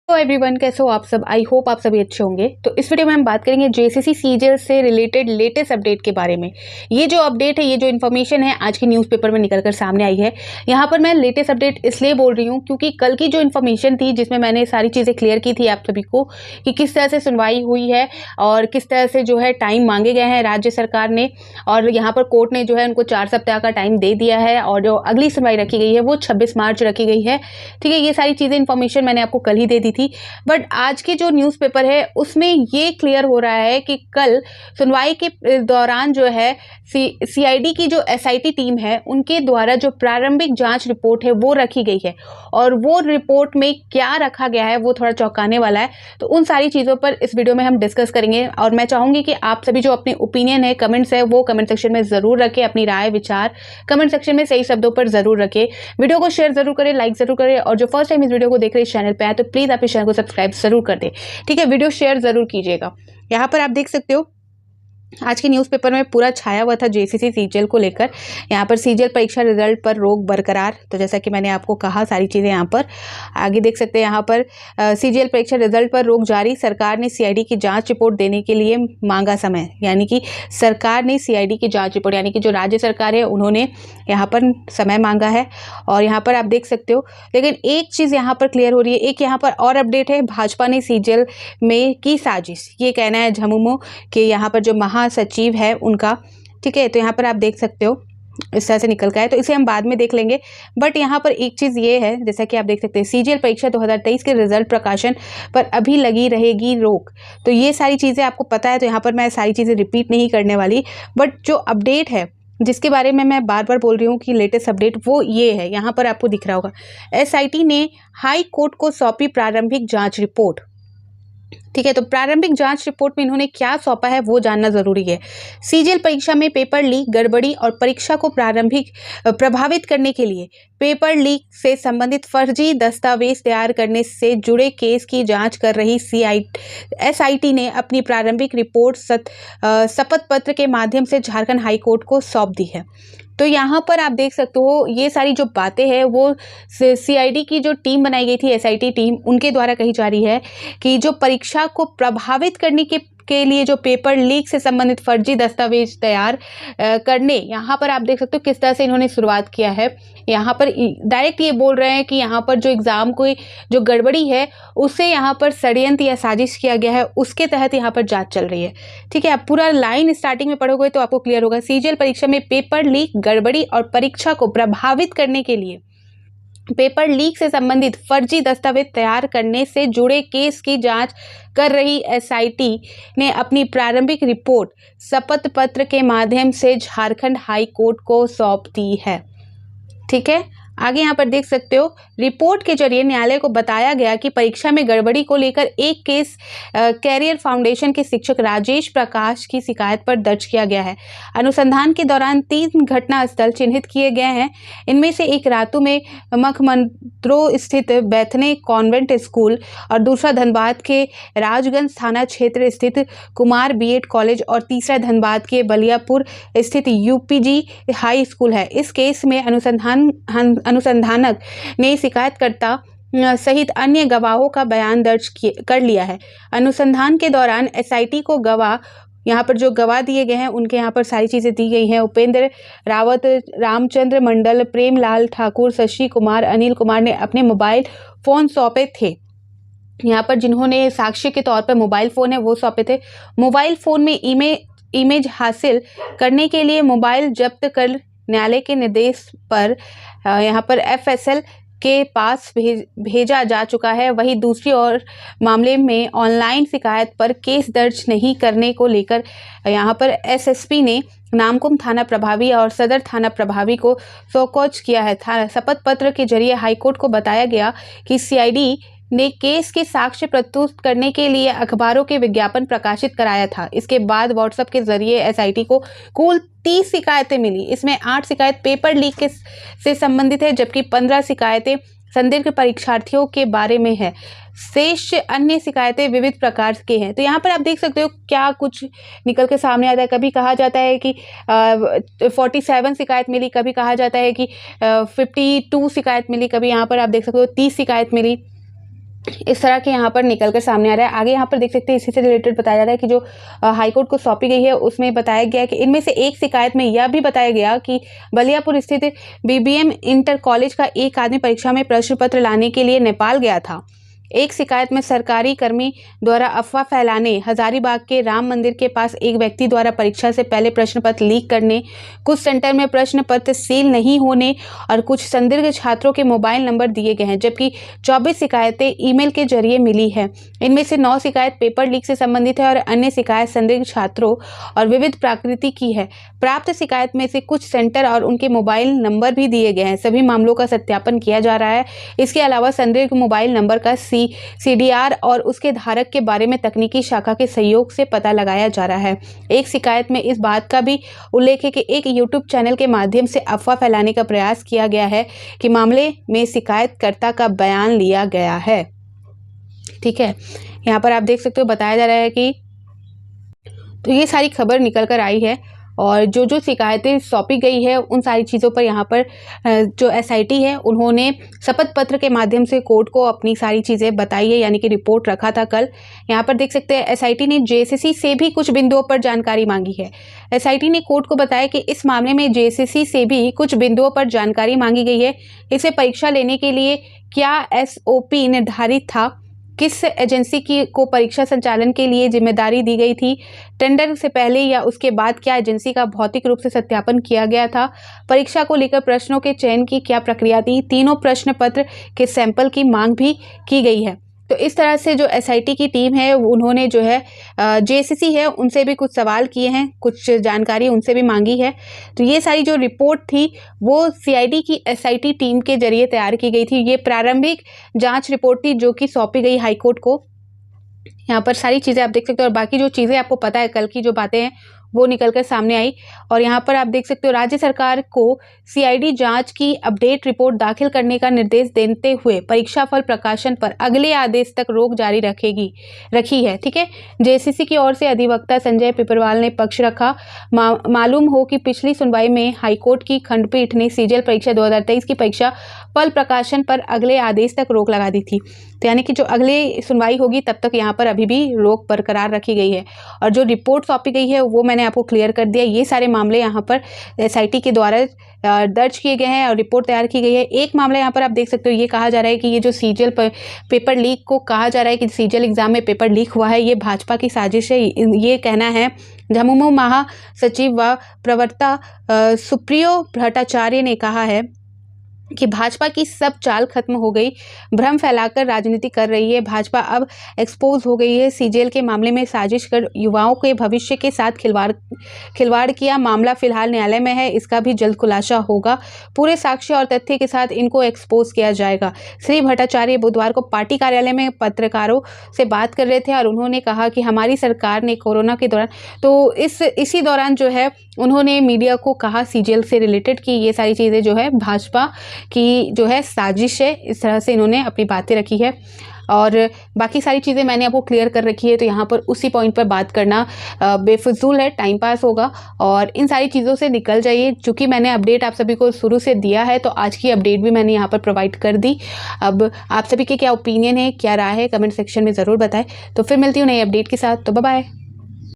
तो एवरीवन, कैसे हो आप सब। आई होप आप सभी अच्छे होंगे। तो इस वीडियो में हम बात करेंगे जेसीसी सीजीएल से रिलेटेड लेटेस्ट अपडेट के बारे में। ये जो अपडेट है, ये जो इन्फॉर्मेशन है, आज के न्यूज़पेपर में निकलकर सामने आई है। यहाँ पर मैं लेटेस्ट अपडेट इसलिए बोल रही हूँ क्योंकि कल की जो इन्फॉर्मेशन थी, जिसमें मैंने सारी चीज़ें क्लियर की थी आप सभी को कि किस तरह से सुनवाई हुई है और किस तरह से जो है टाइम मांगे गए हैं राज्य सरकार ने, और यहाँ पर कोर्ट ने जो है उनको 4 सप्ताह का टाइम दे दिया है और जो अगली सुनवाई रखी गई है वो 26 मार्च रखी गई है। ठीक है, ये सारी चीज़ें इन्फॉर्मेशन मैंने आपको कल ही दे दी थी। बट आज के जो न्यूज़पेपर है उसमें ये क्लियर हो रहा है कि कल सुनवाई के दौरान जो है सीआईडी की जो एसआईटी टीम है उनके द्वारा जो प्रारंभिक जांच रिपोर्ट है वो रखी गई है, और वो रिपोर्ट में क्या रखा गया है वो थोड़ा चौंकाने वाला है। तो उन सारी चीज़ों पर इस वीडियो में हम डिस्कस करेंगे, और मैं चाहूँगी कि आप सभी जो अपने ओपिनियन है, कमेंट्स है, वो कमेंट सेक्शन में ज़रूर रखें। अपनी राय विचार कमेंट सेक्शन में सही शब्दों पर ज़रूर रखें। वीडियो को शेयर ज़रूर करें, लाइक ज़रूर करें, और जो फर्स्ट टाइम इस वीडियो को देख रहे हैं चैनल पर आए तो प्लीज़ आप इस चैनल को सब्सक्राइब ज़रूर कर दें। ठीक है, वीडियो शेयर ज़रूर कीजिएगा। यहाँ पर आप देख सकते हो आज के न्यूज़पेपर में पूरा छाया हुआ था जेसीसी सीजीएल को लेकर। यहाँ पर सीजीएल परीक्षा रिजल्ट पर रोक बरकरार, तो जैसा कि मैंने आपको कहा सारी चीज़ें यहाँ पर आगे देख सकते हैं। यहाँ पर सीजीएल परीक्षा रिजल्ट पर रोक जारी, सरकार ने सीआईडी की जांच रिपोर्ट देने के लिए मांगा समय। यानी कि सरकार ने सीआईडी की जांच रिपोर्ट, यानी कि जो राज्य सरकार है उन्होंने यहाँ पर समय मांगा है, और यहाँ पर आप देख सकते हो। लेकिन एक चीज़ यहाँ पर क्लियर हो रही है, एक यहाँ पर और अपडेट है, भाजपा ने सीजीएल में की साजिश, ये कहना है झमुमो कि यहाँ पर जो सचिव है उनका। ठीक है, तो यहाँ पर आप देख सकते हो इस तरह से निकल का है, तो इसे हम बाद में देख लेंगे। बट यहाँ पर एक चीज़ ये है, जैसा कि आप देख सकते हैं, सीजीएल परीक्षा 2023 के रिजल्ट प्रकाशन पर अभी लगी रहेगी रोक। तो ये सारी चीज़ें आपको पता है, तो यहाँ पर मैं सारी चीज़ें रिपीट नहीं करने वाली। बट जो अपडेट है जिसके बारे में मैं बार बार बोल रही हूँ कि लेटेस्ट अपडेट, वो ये है। यहाँ पर आपको दिख रहा होगा, एसआईटी ने हाई कोर्ट को सौंपी प्रारंभिक जाँच रिपोर्ट। ठीक है, तो प्रारंभिक जांच रिपोर्ट में इन्होंने क्या सौंपा है वो जानना जरूरी है। सीजीएल परीक्षा में पेपर लीक, गड़बड़ी और परीक्षा को प्रारंभिक प्रभावित करने के लिए पेपर लीक से संबंधित फर्जी दस्तावेज तैयार करने से जुड़े केस की जांच कर रही एसआईटी ने अपनी प्रारंभिक रिपोर्ट शपथ पत्र के माध्यम से झारखंड हाईकोर्ट को सौंप दी है। तो यहाँ पर आप देख सकते हो ये सारी जो बातें हैं वो सीआईडी की जो टीम बनाई गई थी, एसआईटी टीम, उनके द्वारा कही जा रही है कि जो परीक्षा को प्रभावित करने के लिए जो पेपर लीक से संबंधित फर्जी दस्तावेज तैयार करने, यहाँ पर आप देख सकते हो किस तरह से इन्होंने शुरुआत किया है। यहाँ पर डायरेक्ट ये बोल रहे हैं कि यहाँ पर जो एग्ज़ाम को जो गड़बड़ी है उससे यहाँ पर षड्यंत्र या साजिश किया गया है, उसके तहत यहाँ पर जांच चल रही है। ठीक है, आप पूरा लाइन स्टार्टिंग में पढ़ोगे तो आपको क्लियर होगा। सीजीएल परीक्षा में पेपर लीक, गड़बड़ी और परीक्षा को प्रभावित करने के लिए पेपर लीक से संबंधित फर्जी दस्तावेज तैयार करने से जुड़े केस की जांच कर रही एसआईटी ने अपनी प्रारंभिक रिपोर्ट शपथ पत्र के माध्यम से झारखंड हाई कोर्ट को सौंप दी है। ठीक है, आगे यहाँ पर देख सकते हो, रिपोर्ट के जरिए न्यायालय को बताया गया कि परीक्षा में गड़बड़ी को लेकर एक केस कैरियर फाउंडेशन के शिक्षक राजेश प्रकाश की शिकायत पर दर्ज किया गया है। अनुसंधान के दौरान 3 घटना स्थल चिन्हित किए गए हैं। इनमें से एक रातू में मखमंत्रो स्थित बैथने कॉन्वेंट स्कूल, और दूसरा धनबाद के राजगंज थाना क्षेत्र स्थित कुमार बीएड कॉलेज, और तीसरा धनबाद के बलियापुर स्थित यूपीजी हाई स्कूल है। इस केस में अनुसंधानक ने शिकायतकर्ता सहित अन्य गवाहों का बयान दर्ज कर लिया है। अनुसंधान के दौरान एसआईटी को यहाँ पर जो गवाह दिए गए हैं उनके यहाँ पर सारी चीज़ें दी गई हैं। उपेंद्र रावत, रामचंद्र मंडल, प्रेमलाल ठाकुर, शशि कुमार, अनिल कुमार ने अपने मोबाइल फ़ोन सौंपे थे। यहाँ पर जिन्होंने साक्ष्य के तौर पर मोबाइल फ़ोन है वो सौंपे थे। मोबाइल फ़ोन में इमेज हासिल करने के लिए मोबाइल जब्त कर न्यायालय के निर्देश पर यहाँ पर एफएसएल के पास भेजा जा चुका है। वहीं दूसरी ओर मामले में ऑनलाइन शिकायत पर केस दर्ज नहीं करने को लेकर यहाँ पर एसएसपी ने नामकुम थाना प्रभावी और सदर थाना प्रभावी को शोकॉज किया है। शपथ पत्र के जरिए हाईकोर्ट को बताया गया कि सीआईडी ने केस के साक्ष्य प्रस्तुत करने के लिए अखबारों के विज्ञापन प्रकाशित कराया था। इसके बाद व्हाट्सएप के जरिए एसआईटी को कुल 30 शिकायतें मिली। इसमें 8 शिकायत पेपर लीक से संबंधित है, जबकि 15 शिकायतें संदिग्ध परीक्षार्थियों के बारे में है। शेष अन्य शिकायतें विविध प्रकार के हैं। तो यहाँ पर आप देख सकते हो क्या कुछ निकल के सामने आता है। कभी कहा जाता है कि 47 शिकायत मिली, कभी कहा जाता है कि 52 शिकायत मिली, कभी यहाँ पर आप देख सकते हो 30 शिकायत मिली। इस तरह के यहाँ पर निकल कर सामने आ रहा है। आगे यहाँ पर देख सकते हैं, इसी से रिलेटेड बताया जा रहा है कि जो हाईकोर्ट को सौंपी गई है उसमें बताया गया है कि इनमें से एक शिकायत में यह भी बताया गया कि बलियापुर स्थित बीबीएम इंटर कॉलेज का एक आदमी परीक्षा में प्रश्न पत्र लाने के लिए नेपाल गया था। एक शिकायत में सरकारी कर्मी द्वारा अफवाह फैलाने, हजारीबाग के राम मंदिर के पास एक व्यक्ति द्वारा परीक्षा से पहले प्रश्न पत्र लीक करने, कुछ सेंटर में प्रश्न पत्र सील नहीं होने और कुछ संदिग्ध छात्रों के मोबाइल नंबर दिए गए हैं, जबकि 24 शिकायतें ईमेल के जरिए मिली है। इनमें से 9 शिकायत पेपर लीक से संबंधित है और अन्य शिकायत संदिग्ध छात्रों और विविध प्रकृति की है। प्राप्त शिकायत में से कुछ सेंटर और उनके मोबाइल नंबर भी दिए गए हैं। सभी मामलों का सत्यापन किया जा रहा है। इसके अलावा संदिग्ध मोबाइल नंबर का CDR और उसके धारक के बारे में तकनीकी शाखा के सहयोग से पता लगाया जा रहा है। एक शिकायत में इस बात का भी उल्लेख है कि एक YouTube चैनल के माध्यम से अफवाह फैलाने का प्रयास किया गया है कि मामले में शिकायतकर्ता का बयान लिया गया है। ठीक है, यहाँ पर आप देख सकते हो बताया जा रहा है कि तो ये सारी खबर निकल कर आई है और जो जो शिकायतें सौंपी गई है उन सारी चीज़ों पर यहाँ पर जो SIT है उन्होंने शपथ पत्र के माध्यम से कोर्ट को अपनी सारी चीज़ें बताई है, यानी कि रिपोर्ट रखा था कल। यहाँ पर देख सकते हैं SIT ने JSSC से भी कुछ बिंदुओं पर जानकारी मांगी है। SIT ने कोर्ट को बताया कि इस मामले में JSSC से भी कुछ बिंदुओं पर जानकारी मांगी गई है। इसे परीक्षा लेने के लिए क्या SOP निर्धारित था, किस एजेंसी को परीक्षा संचालन के लिए जिम्मेदारी दी गई थी, टेंडर से पहले या उसके बाद क्या एजेंसी का भौतिक रूप से सत्यापन किया गया था, परीक्षा को लेकर प्रश्नों के चयन की क्या प्रक्रिया थी, तीनों प्रश्न पत्र के सैंपल की मांग भी की गई है। तो इस तरह से जो SIT की टीम है उन्होंने जो है JSSC है उनसे भी कुछ सवाल किए हैं, कुछ जानकारी उनसे भी मांगी है। तो ये सारी जो रिपोर्ट थी वो CID की SIT टीम के जरिए तैयार की गई थी। ये प्रारंभिक जांच रिपोर्ट थी जो कि सौंपी गई हाईकोर्ट को। यहाँ पर सारी चीज़ें आप देख सकते हो और बाकी जो चीज़ें आपको पता है कल की जो बातें हैं वो निकलकर सामने आई। और यहाँ पर आप देख सकते हो राज्य सरकार को CID जांच की अपडेट रिपोर्ट दाखिल करने का निर्देश देते हुए परीक्षा फल प्रकाशन पर अगले आदेश तक रोक जारी रखी है। ठीक है, JSSC की ओर से अधिवक्ता संजय पिपरवाल ने पक्ष रखा। मालूम हो कि पिछली सुनवाई में हाईकोर्ट की खंडपीठ ने CGL परीक्षा 2023 की परीक्षा फल प्रकाशन पर अगले आदेश तक रोक लगा दी थी। तो यानी कि जो अगली सुनवाई होगी तब तक यहाँ पर अभी भी रोक बरकरार रखी गई है। और जो रिपोर्ट सौंपी गई है वो मैंने आपको क्लियर कर दिया। ये सारे मामले यहाँ पर SIT के द्वारा दर्ज किए गए हैं और रिपोर्ट तैयार की गई है। एक मामला यहाँ पर आप देख सकते हो, ये कहा जा रहा है कि ये जो CGL पेपर लीक को कहा जा रहा है कि CGL एग्जाम में पेपर लीक हुआ है, ये भाजपा की साजिश है। ये कहना है झामुमो महासचिव व प्रवक्ता सुप्रियो भट्टाचार्य ने कहा है कि भाजपा की सब चाल खत्म हो गई, भ्रम फैलाकर राजनीति कर रही है। भाजपा अब एक्सपोज हो गई है। CGL के मामले में साजिश कर युवाओं के भविष्य के साथ खिलवाड़ किया। मामला फिलहाल न्यायालय में है, इसका भी जल्द खुलासा होगा। पूरे साक्ष्य और तथ्य के साथ इनको एक्सपोज किया जाएगा। श्री भट्टाचार्य बुधवार को पार्टी कार्यालय में पत्रकारों से बात कर रहे थे और उन्होंने कहा कि हमारी सरकार ने कोरोना के दौरान इसी दौरान जो है उन्होंने मीडिया को कहा CGL से रिलेटेड कि ये सारी चीज़ें जो है भाजपा की जो है साजिश है। इस तरह से इन्होंने अपनी बातें रखी है और बाकी सारी चीज़ें मैंने आपको क्लियर कर रखी है। तो यहाँ पर उसी पॉइंट पर बात करना बेफिजूल है, टाइम पास होगा और इन सारी चीज़ों से निकल जाइए। चूँकि मैंने अपडेट आप सभी को शुरू से दिया है तो आज की अपडेट भी मैंने यहाँ पर प्रोवाइड कर दी। अब आप सभी के क्या ओपिनियन है, क्या राय है, कमेंट सेक्शन में ज़रूर बताएं। तो फिर मिलती हूँ नई अपडेट के साथ। तो बाय बाय।